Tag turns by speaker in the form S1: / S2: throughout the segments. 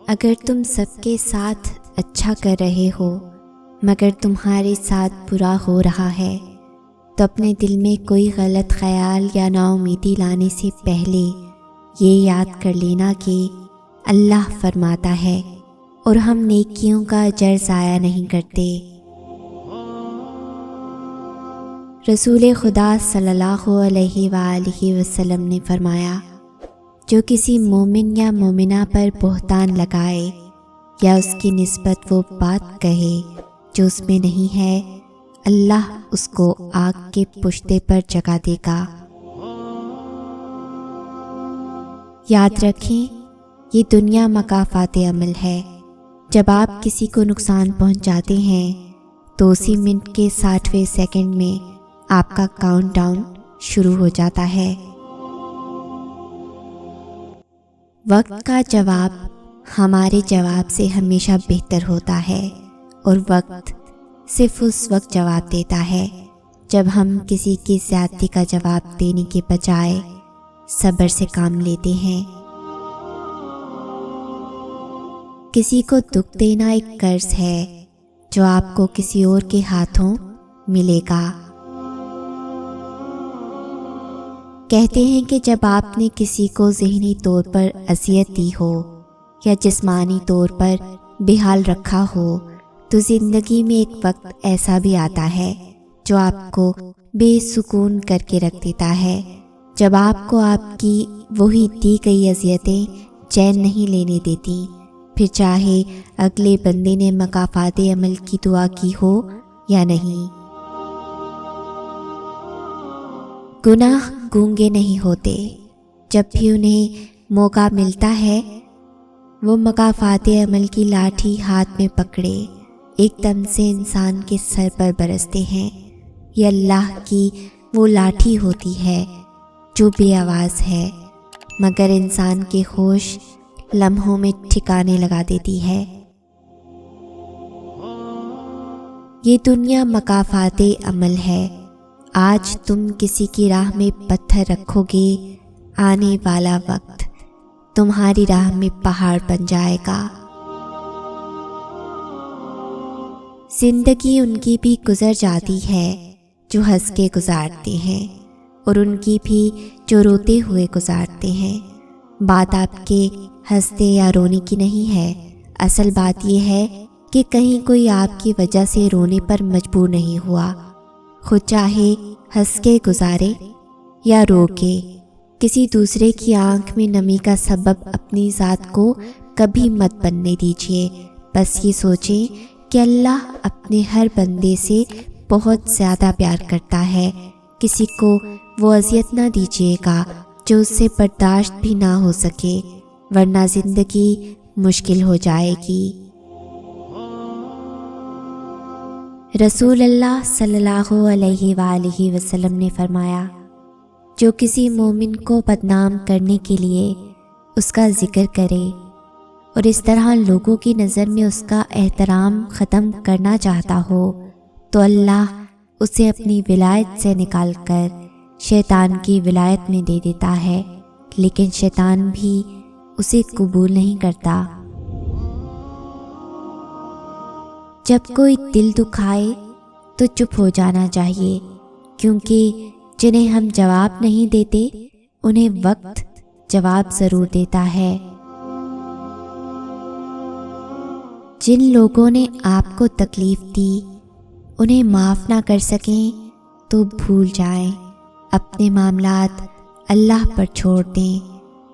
S1: اگر تم سب کے ساتھ اچھا کر رہے ہو مگر تمہارے ساتھ برا ہو رہا ہے تو اپنے دل میں کوئی غلط خیال یا نا امیدی لانے سے پہلے یہ یاد کر لینا کہ اللہ فرماتا ہے اور ہم نیکیوں کا اجر ضائع نہیں کرتے۔ رسول خدا صلی اللہ علیہ وآلہ وسلم نے فرمایا، جو کسی مومن یا مومنہ پر بہتان لگائے یا اس کی نسبت وہ بات کہے جو اس میں نہیں ہے، اللہ اس کو آگ کے پشتے پر جگا دے گا۔ یاد رکھیں، یہ دنیا مکافات عمل ہے۔ جب آپ کسی کو نقصان پہنچاتے ہیں تو اسی منٹ کے 60ویں سیکنڈ میں آپ کا کاؤنٹ ڈاؤن شروع ہو جاتا ہے۔ وقت کا جواب ہمارے جواب سے ہمیشہ بہتر ہوتا ہے، اور وقت صرف اس وقت جواب دیتا ہے جب ہم کسی کی زیادتی کا جواب دینے کے بجائے صبر سے کام لیتے ہیں۔ کسی کو دکھ دینا ایک قرض ہے جو آپ کو کسی اور کے ہاتھوں ملے گا۔ کہتے ہیں کہ جب آپ نے کسی کو ذہنی طور پر اذیت دی ہو یا جسمانی طور پر بے حال رکھا ہو تو زندگی میں ایک وقت ایسا بھی آتا ہے جو آپ کو بے سکون کر کے رکھ دیتا ہے، جب آپ کو آپ کی وہی دی گئی اذیتیں چین نہیں لینے دیتی، پھر چاہے اگلے بندے نے مکافات عمل کی دعا کی ہو یا نہیں۔ گناہ گونگے نہیں ہوتے، جب بھی انہیں موقع ملتا ہے وہ مکافات عمل کی لاٹھی ہاتھ میں پکڑے ایک دم سے انسان کے سر پر برستے ہیں۔ یہ اللہ کی وہ لاٹھی ہوتی ہے جو بے آواز ہے مگر انسان کے ہوش لمحوں میں ٹھکانے لگا دیتی ہے۔ یہ دنیا مکافات عمل ہے۔ آج تم کسی کی راہ میں پتھر رکھو گے، آنے والا وقت تمہاری راہ میں پہاڑ بن جائے گا۔ زندگی ان کی بھی گزر جاتی ہے جو ہنس کے گزارتے ہیں، اور ان کی بھی جو روتے ہوئے گزارتے ہیں۔ بات آپ کے ہنستے یا رونے کی نہیں ہے، اصل بات یہ ہے کہ کہیں کوئی آپ کی وجہ سے رونے پر مجبور نہیں ہوا۔ خود چاہے ہنس کے گزارے یا رو کے، کسی دوسرے کی آنکھ میں نمی کا سبب اپنی ذات کو کبھی مت بننے دیجیے۔ بس یہ سوچیں کہ اللہ اپنے ہر بندے سے بہت زیادہ پیار کرتا ہے۔ کسی کو وہ اذیت نہ دیجیے گا جو اس سے برداشت بھی نہ ہو سکے، ورنہ زندگی مشکل ہو جائے گی۔ رسول اللہ صلی اللہ علیہ وآلہ وسلم نے فرمایا، جو کسی مومن کو بدنام کرنے کے لیے اس کا ذکر کرے اور اس طرح لوگوں کی نظر میں اس کا احترام ختم کرنا چاہتا ہو تو اللہ اسے اپنی ولایت سے نکال کر شیطان کی ولایت میں دے دیتا ہے، لیکن شیطان بھی اسے قبول نہیں کرتا۔ جب کوئی دل دکھائے تو چپ ہو جانا چاہیے، کیونکہ جنہیں ہم جواب نہیں دیتے انہیں وقت جواب ضرور دیتا ہے۔ جن لوگوں نے آپ کو تکلیف دی انہیں معاف نہ کر سکیں تو بھول جائیں، اپنے معاملات اللہ پر چھوڑ دیں،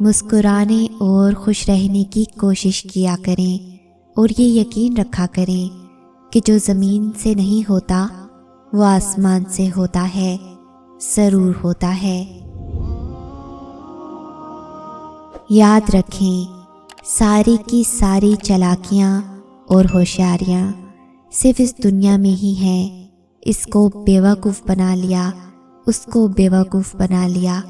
S1: مسکرانے اور خوش رہنے کی کوشش کیا کریں، اور یہ یقین رکھا کریں کہ جو زمین سے نہیں ہوتا وہ آسمان سے ہوتا ہے، ضرور ہوتا ہے۔ یاد رکھیں، ساری کی ساری چالاکیاں اور ہوشیاریاں صرف اس دنیا میں ہی ہیں۔ اس کو بیوقوف بنا لیا، اس کو بیوقوف بنا لیا،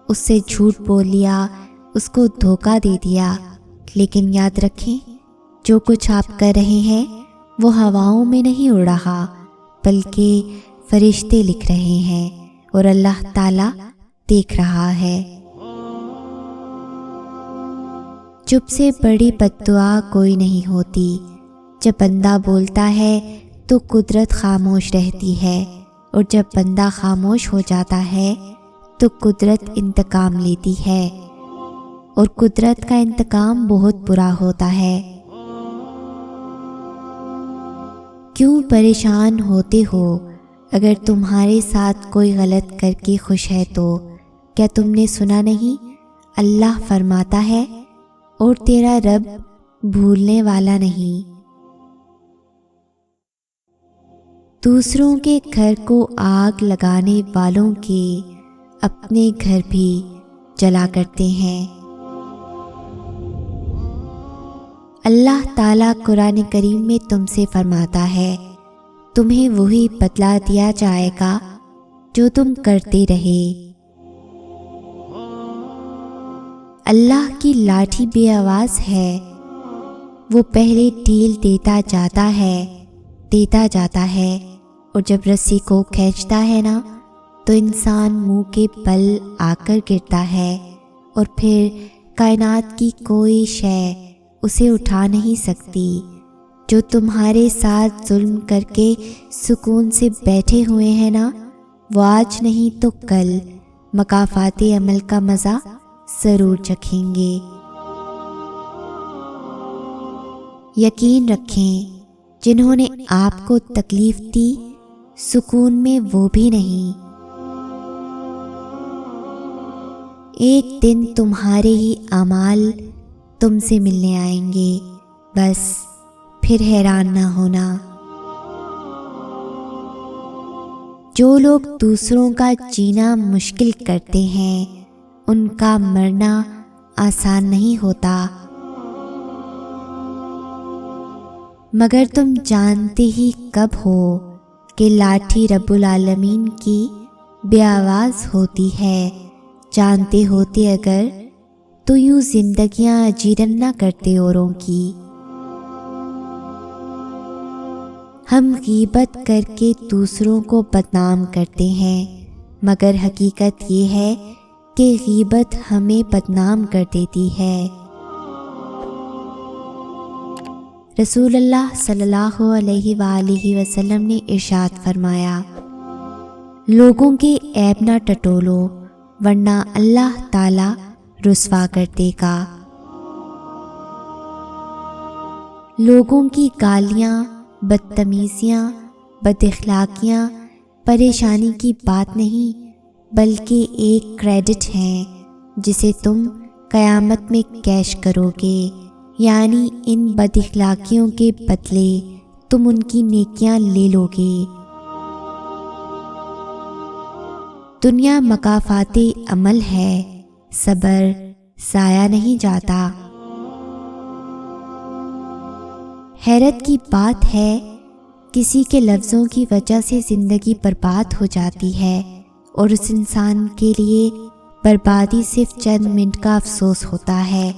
S1: اس سے جھوٹ بول لیا، اس کو دھوکہ دے دیا، لیکن یاد رکھیں جو کچھ آپ کر رہے ہیں وہ ہواؤں میں نہیں اڑ رہا بلکہ فرشتے لکھ رہے ہیں، اور اللہ تعالیٰ دیکھ رہا ہے۔ چپ سے بڑی بد دعا کوئی نہیں ہوتی۔ جب بندہ بولتا ہے تو قدرت خاموش رہتی ہے، اور جب بندہ خاموش ہو جاتا ہے تو قدرت انتقام لیتی ہے، اور قدرت کا انتقام بہت برا ہوتا ہے۔ کیوں پریشان ہوتے ہو؟ اگر تمہارے ساتھ کوئی غلط کر کے خوش ہے تو کیا تم نے سنا نہیں؟ اللہ فرماتا ہے، اور تیرا رب بھولنے والا نہیں۔ دوسروں کے گھر کو آگ لگانے والوں کے اپنے گھر بھی جلا کرتے ہیں۔ اللہ تعالیٰ قرآن کریم میں تم سے فرماتا ہے، تمہیں وہی بدلہ دیا جائے گا جو تم کرتے رہے۔ اللہ کی لاٹھی بے آواز ہے، وہ پہلے ڈھیل دیتا جاتا ہے، اور جب رسی کو کھینچتا ہے نا تو انسان منہ کے بل آ کر گرتا ہے، اور پھر کائنات کی کوئی شے اسے اٹھا نہیں سکتی۔ جو تمہارے ساتھ ظلم کر کے سکون سے بیٹھے ہوئے ہیں نا، وہ آج نہیں تو کل مکافات عمل کا مزہ ضرور چکھیں گے۔ یقین رکھیں، جنہوں نے آپ کو تکلیف دی، سکون میں وہ بھی نہیں۔ ایک دن تمہارے ہی اعمال تم سے ملنے آئیں گے، بس پھر حیران نہ ہونا۔ جو لوگ دوسروں کا جینا مشکل کرتے ہیں، ان کا مرنا آسان نہیں ہوتا۔ مگر تم جانتے ہی کب ہو کہ لاٹھی رب العالمین کی بے آواز ہوتی ہے؟ جانتے ہوتے اگر تو یوں زندگیاں اجیرن نہ کرتے اوروں کی۔ ہم غیبت کر کے دوسروں کو بدنام کرتے ہیں، مگر حقیقت یہ ہے کہ غیبت ہمیں بدنام کر دیتی ہے۔ رسول اللہ صلی اللہ علیہ وآلہ وسلم نے ارشاد فرمایا، لوگوں کے عیب نہ ٹٹولو ورنہ اللہ تعالی رسوا کر دے گا۔ لوگوں کی گالیاں، بدتمیزیاں، بد اخلاقیاں پریشانی کی بات نہیں، بلکہ ایک کریڈٹ ہے جسے تم قیامت میں کیش کرو گے، یعنی ان بد اخلاقیوں کے بدلے تم ان کی نیکیاں لے لو گے۔ دنیا مکافات عمل ہے، صبر ضائع نہیں جاتا۔ حیرت کی بات ہے، کسی کے لفظوں کی وجہ سے زندگی برباد ہو جاتی ہے، اور اس انسان کے لیے بربادی صرف چند منٹ کا افسوس ہوتا ہے۔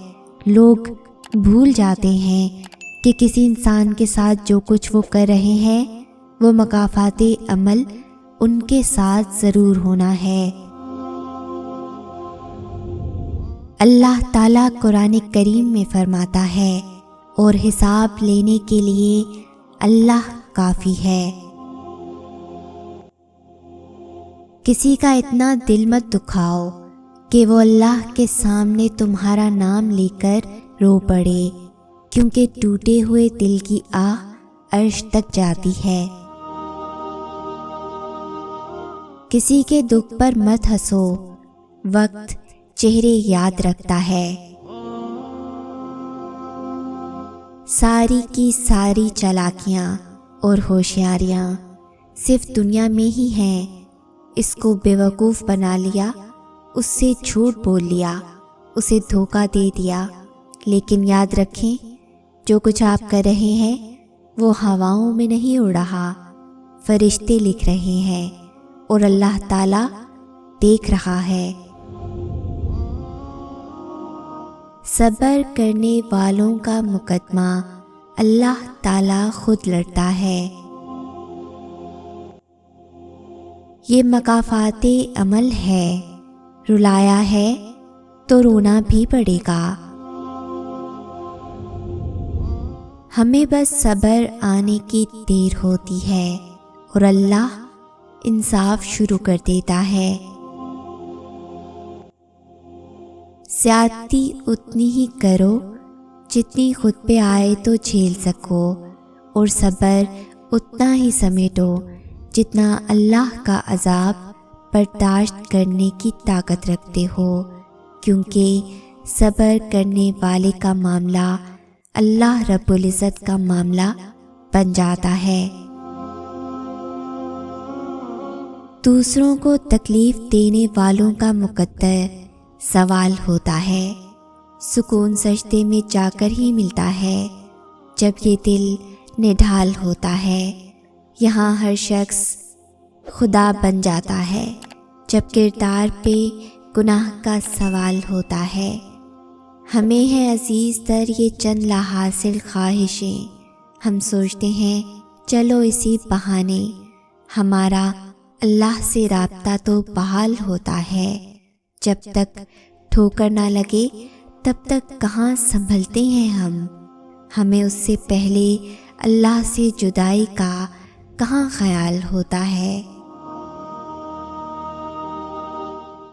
S1: لوگ بھول جاتے ہیں کہ کسی انسان کے ساتھ جو کچھ وہ کر رہے ہیں وہ مکافات عمل ان کے ساتھ ضرور ہونا ہے۔ اللہ تعالیٰ قرآن کریم میں فرماتا ہے، اور حساب لینے کے لیے اللہ کافی ہے۔ کسی کا اتنا دل مت دکھاؤ کہ وہ اللہ کے سامنے تمہارا نام لے کر رو پڑے، کیونکہ ٹوٹے ہوئے دل کی آہ عرش تک جاتی ہے۔ کسی کے دکھ پر مت ہنسو، وقت چہرے یاد رکھتا ہے۔ ساری کی ساری چالاکیاں اور ہوشیاریاں صرف دنیا میں ہی ہیں۔ اس کو بے وقوف بنا لیا، اس سے جھوٹ بول لیا، اسے دھوکہ دے دیا، لیکن یاد رکھیں جو کچھ آپ کر رہے ہیں وہ ہواؤں میں نہیں اڑ رہا، فرشتے لکھ رہے ہیں، اور اللہ تعالیٰ دیکھ رہا ہے۔ صبر کرنے والوں کا مقدمہ اللہ تعالیٰ خود لڑتا ہے۔ یہ مکافات عمل ہے، رلایا ہے تو رونا بھی پڑے گا۔ ہمیں بس صبر آنے کی دیر ہوتی ہے اور اللہ انصاف شروع کر دیتا ہے۔ زیادتی اتنی ہی کرو جتنی خود پہ آئے تو جھیل سکو، اور صبر اتنا ہی سمیٹو جتنا اللہ کا عذاب برداشت کرنے کی طاقت رکھتے ہو، کیونکہ صبر کرنے والے کا معاملہ اللہ رب العزت کا معاملہ بن جاتا ہے۔ دوسروں کو تکلیف دینے والوں کا مقدر سوال ہوتا ہے، سکون سجدے میں جا کر ہی ملتا ہے جب یہ دل نڈھال ہوتا ہے۔ یہاں ہر شخص خدا بن جاتا ہے جب کردار پہ گناہ کا سوال ہوتا ہے۔ ہمیں ہے عزیز تر یہ چند لاحاصل خواہشیں، ہم سوچتے ہیں چلو اسی بہانے ہمارا اللہ سے رابطہ تو بحال ہوتا ہے۔ جب تک ٹھوکر نہ لگے تب تک کہاں سنبھلتے ہیں ہمیں اس سے پہلے اللہ سے جدائی کا کہاں خیال ہوتا ہے۔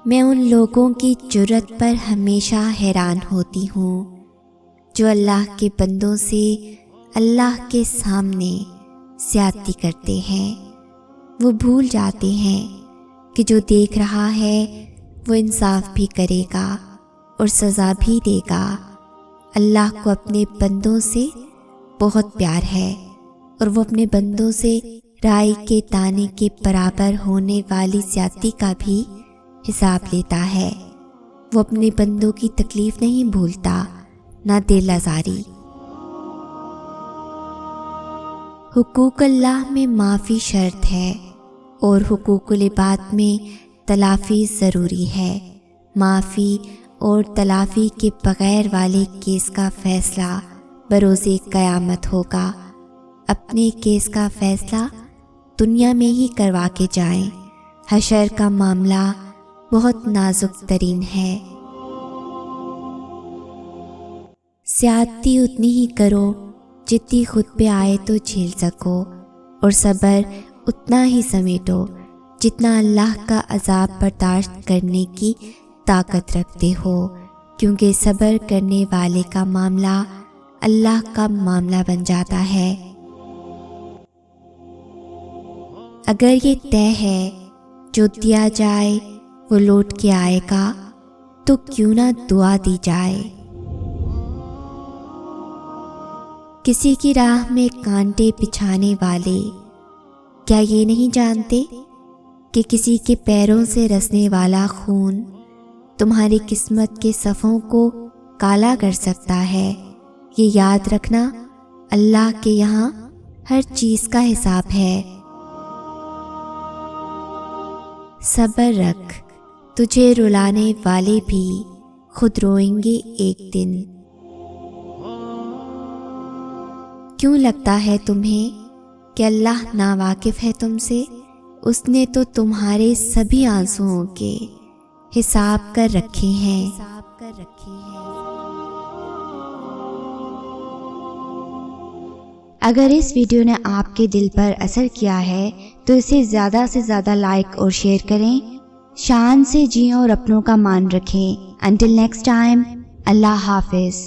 S1: میں ان لوگوں کی جرأت پر ہمیشہ حیران ہوتی ہوں جو اللہ کے بندوں سے اللہ کے سامنے زیادتی کرتے ہیں۔ وہ بھول جاتے ہیں کہ جو دیکھ رہا ہے وہ انصاف بھی کرے گا اور سزا بھی دے گا۔ اللہ کو اپنے بندوں سے بہت پیار ہے اور وہ اپنے بندوں سے رائی کے دانے کے برابر ہونے والی زیادتی کا بھی حساب لیتا ہے۔ وہ اپنے بندوں کی تکلیف نہیں بھولتا، نہ دل آزاری۔ حقوق اللہ میں معافی شرط ہے اور حقوق العباد میں تلافی ضروری ہے۔ معافی اور تلافی کے بغیر والے کیس کا فیصلہ بروز قیامت ہوگا۔ اپنے کیس کا فیصلہ دنیا میں ہی کروا کے جائیں، حشر کا معاملہ بہت نازک ترین ہے۔ زیادتی اتنی ہی کرو جتنی خود پہ آئے تو جھیل سکو، اور صبر اتنا ہی سمیٹو جتنا اللہ کا عذاب برداشت کرنے کی طاقت رکھتے ہو، کیونکہ صبر کرنے والے کا معاملہ اللہ کا معاملہ بن جاتا ہے۔ اگر یہ طے ہے جو دیا جائے وہ لوٹ کے آئے گا تو کیوں نہ دعا دی جائے۔ کسی کی راہ میں کانٹے بچھانے والے کیا یہ نہیں جانتے کہ کسی کے پیروں سے رسنے والا خون تمہاری قسمت کے صفوں کو کالا کر سکتا ہے۔ یہ یاد رکھنا اللہ کے یہاں ہر چیز کا حساب ہے۔ صبر رکھ، تجھے رلانے والے بھی خود روئیں گے ایک دن۔ کیوں لگتا ہے تمہیں کہ اللہ ناواقف ہے تم سے؟ اس نے تو تمہارے سبھی آنسوؤں کے حساب کر رکھے ہیں۔
S2: اگر اس ویڈیو نے آپ کے دل پر اثر کیا ہے تو اسے زیادہ سے زیادہ لائک اور شیئر کریں۔ شان سے جئیں اور اپنوں کا مان رکھیں۔ انٹل نیکسٹ ٹائم، اللہ حافظ۔